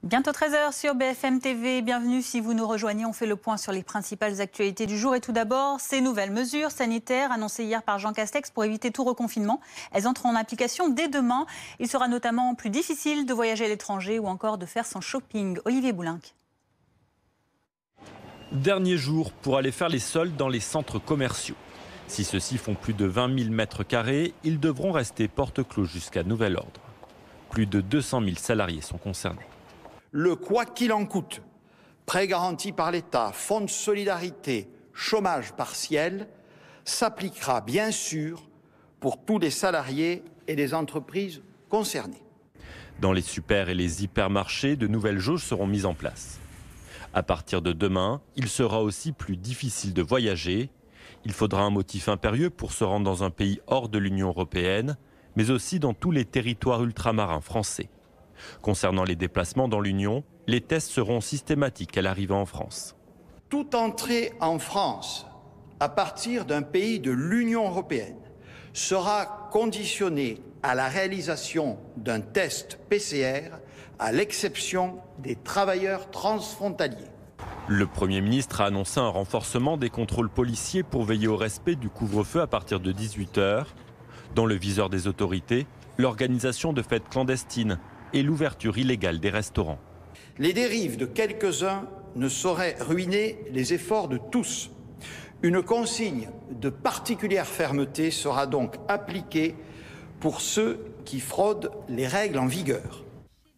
Bientôt 13 h sur BFM TV. Bienvenue si vous nous rejoignez. On fait le point sur les principales actualités du jour. Et tout d'abord, ces nouvelles mesures sanitaires annoncées hier par Jean Castex pour éviter tout reconfinement. Elles entrent en application dès demain. Il sera notamment plus difficile de voyager à l'étranger ou encore de faire son shopping. Olivier Boulinck. Dernier jour pour aller faire les soldes dans les centres commerciaux. Si ceux-ci font plus de 20 000 mètres carrés, ils devront rester porte close jusqu'à nouvel ordre. Plus de 200 000 salariés sont concernés. Le quoi qu'il en coûte, prêt garanti par l'État, fonds de solidarité, chômage partiel, s'appliquera bien sûr pour tous les salariés et les entreprises concernées. Dans les super et les hypermarchés, de nouvelles jauges seront mises en place. À partir de demain, il sera aussi plus difficile de voyager. Il faudra un motif impérieux pour se rendre dans un pays hors de l'Union européenne, mais aussi dans tous les territoires ultramarins français. Concernant les déplacements dans l'Union, les tests seront systématiques à l'arrivée en France. Toute entrée en France à partir d'un pays de l'Union européenne sera conditionnée à la réalisation d'un test PCR, à l'exception des travailleurs transfrontaliers. Le Premier ministre a annoncé un renforcement des contrôles policiers pour veiller au respect du couvre-feu à partir de 18 h. Dans le viseur des autorités, l'organisation de fêtes clandestines et l'ouverture illégale des restaurants. Les dérives de quelques-uns ne sauraient ruiner les efforts de tous. Une consigne de particulière fermeté sera donc appliquée pour ceux qui fraudent les règles en vigueur.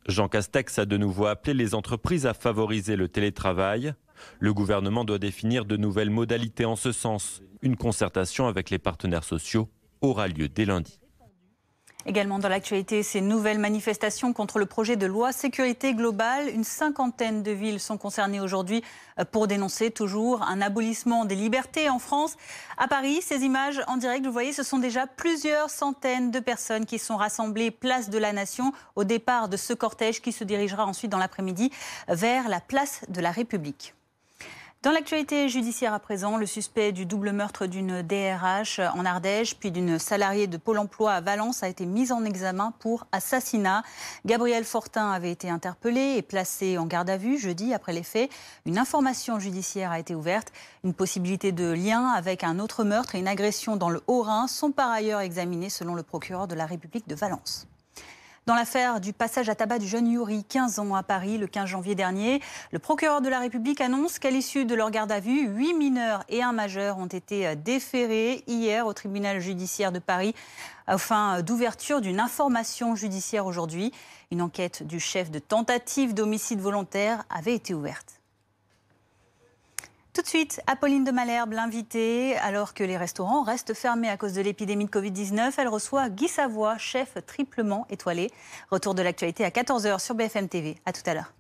Jean Castex a de nouveau appelé les entreprises à favoriser le télétravail. Le gouvernement doit définir de nouvelles modalités en ce sens. Une concertation avec les partenaires sociaux aura lieu dès lundi. Également dans l'actualité, ces nouvelles manifestations contre le projet de loi sécurité globale. Une cinquantaine de villes sont concernées aujourd'hui pour dénoncer toujours un abolissement des libertés en France. À Paris, ces images en direct, vous voyez, ce sont déjà plusieurs centaines de personnes qui sont rassemblées place de la Nation au départ de ce cortège qui se dirigera ensuite dans l'après-midi vers la place de la République. Dans l'actualité judiciaire à présent, le suspect du double meurtre d'une DRH en Ardèche puis d'une salariée de Pôle emploi à Valence a été mis en examen pour assassinat. Gabriel Fortin avait été interpellé et placé en garde à vue jeudi après les faits. Une information judiciaire a été ouverte. Une possibilité de lien avec un autre meurtre et une agression dans le Haut-Rhin sont par ailleurs examinées selon le procureur de la République de Valence. Dans l'affaire du passage à tabac du jeune Yuri, 15 ans, à Paris, le 15 janvier dernier, le procureur de la République annonce qu'à l'issue de leur garde à vue, 8 mineurs et un majeur ont été déférés hier au tribunal judiciaire de Paris aux fins d'ouverture d'une information judiciaire aujourd'hui. Une enquête du chef de tentative d'homicide volontaire avait été ouverte. Tout de suite, Apolline de Malherbe, l'invitée. Alors que les restaurants restent fermés à cause de l'épidémie de Covid-19, elle reçoit Guy Savoy, chef triplement étoilé. Retour de l'actualité à 14 h sur BFM TV. À tout à l'heure.